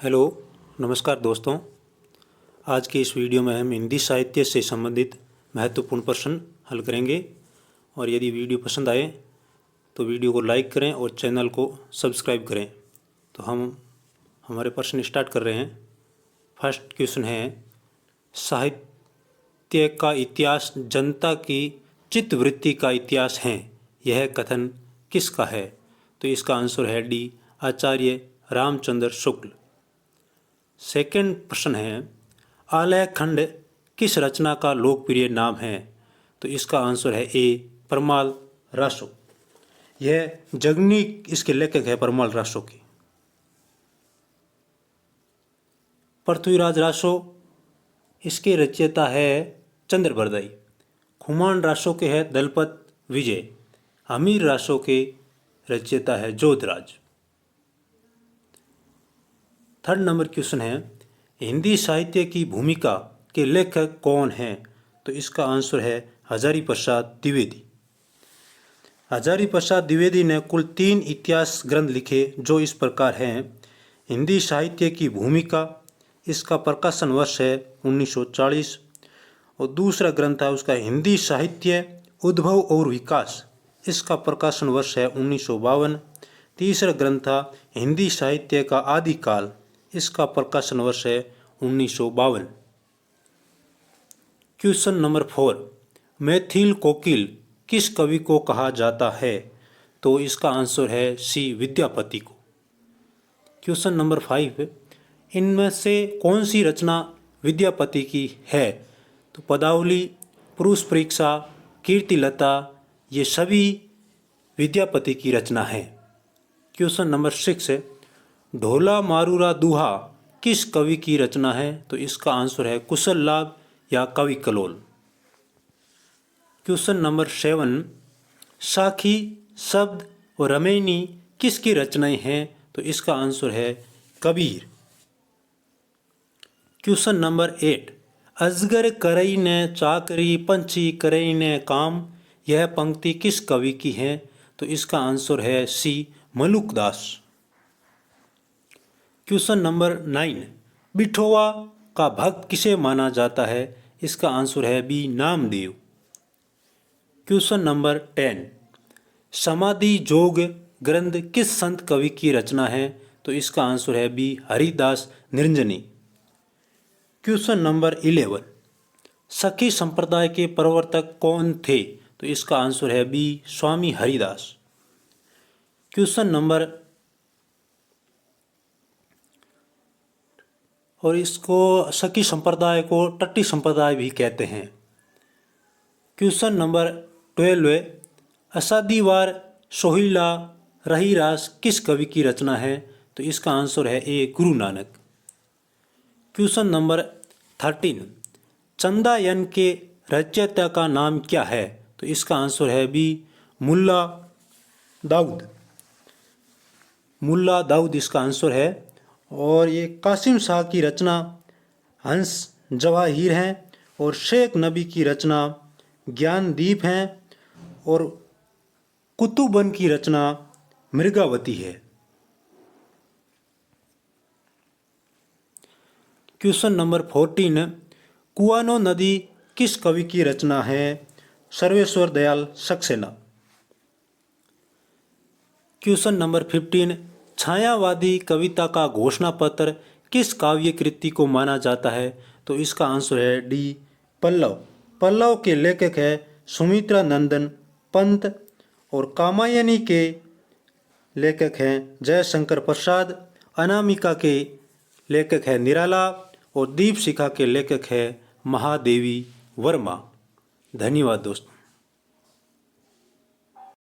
Hello, नमस्कार दोस्तों। आज के इस वीडियो में हम हिंदी साहित्य से संबंधित महत्वपूर्ण प्रश्न हल करेंगे। और यदि वीडियो पसंद आए तो वीडियो को लाइक करें और चैनल को सब्सक्राइब करें। तो हम हमारे प्रश्न स्टार्ट कर रहे हैं। फर्स्ट क्वेश्चन है, साहित्य का इतिहास जनता की चित्तवृत्ति का इतिहास है, यह कथन किसका है? तो इसका आंसर है डी, आचार्य रामचंद्र शुक्ल। सेकंड प्रश्न है, आलेखखंड किस रचना का लोकप्रिय नाम है? तो इसका आंसर है ए, परमाल रासो। यह जगनी इसके लेखक है परमाल रासो की। पृथ्वीराज रासो इसके रचयिता है चंद्रबरदाई। खुमान रासो के है दलपत विजय। अमीर रासो के रचयिता है जोधराज। थर्ड नंबर क्वेश्चन है, हिंदी साहित्य की भूमिका के लेखक कौन हैं? तो इसका आंसर है हजारी प्रसाद द्विवेदी। हजारी प्रसाद द्विवेदी ने कुल 3 इतिहास ग्रंथ लिखे जो इस प्रकार हैं। हिंदी साहित्य की भूमिका, इसका प्रकाशन वर्ष है 1940। और दूसरा ग्रंथ है उसका हिंदी साहित्य उद्भव और विकास, इसका प्रकाशन वर्ष है 1952। तीसरा ग्रंथ था हिंदी साहित्य का आदिकाल, इसका प्रकाशन वर्ष है 1952। क्वेश्चन नंबर 4, मैथिल कोकिल किस कवि को कहा जाता है? तो इसका आंसर है सी, विद्यापति को। क्वेश्चन नंबर 5, इनमें से कौन सी रचना विद्यापति की है? तो पदावली, पुरुष परीक्षा, कीर्तिलता, ये सभी विद्यापति की रचना है। क्वेश्चन नंबर 6, ढोला मारूरा दूहा किस कवि की रचना है? तो इसका आंसर है कुशल लाभ या कवि कलोल। क्वेश्चन नंबर 7, साखी, शब्द और रमैनी किसकी रचनाएं हैं? तो इसका आंसर है कबीर। क्वेश्चन नंबर 8, अजगर करई ने चाकरी, पंछी करई ने काम, यह पंक्ति किस कवि की है? तो इसका आंसर है सी, मलुकदास। क्वेश्चन नंबर 9, बिठोवा का भक्त किसे माना जाता है? इसका आंसर है बी, नामदेव। क्वेश्चन नंबर 10, समाधि जोग ग्रंथ किस संत कवि की रचना है? तो इसका आंसर है B, Haridas Niranjani. Question number 11, Sakhi संप्रदाय के प्रवर्तक कौन थे? तो इसका आंसर है बी, स्वामी हरिदास। क्वेश्चन नंबर, और इसको सखी संप्रदाय को टट्टी संप्रदाय भी कहते हैं। क्वेश्चन नंबर 12, असादीवार सोहिला रहीरास किस कवि की रचना है? तो इसका आंसर है ए, गुरु नानक। क्वेश्चन नंबर 13, चंदायन के रचयिता का नाम क्या है? तो इसका आंसर है बी, मुल्ला दाऊद। मुल्ला दाऊद इसका आंसर है। और ये कासिम शाह की रचना हंस जवाहिर हैं और शेख नबी की रचना ज्ञानदीप हैं और कुतुबन की रचना मृगावती है। क्वेश्चन नंबर 14, कुआनो नदी किस कवि की रचना है? सर्वेश्वर दयाल सक्सेना। क्वेश्चन नंबर 15, छायावादी कविता का घोषणा पत्र किस काव्य कृति को माना जाता है? तो इसका आंसर है डी, पल्लव। पल्लव के लेखक है सुमित्रा नंदन पंत और कामायनी के लेखक हैं जयशंकर प्रसाद। अनामिका के लेखक है निराला और दीपशिखा के लेखक है महादेवी वर्मा। धन्यवाद दोस्तों।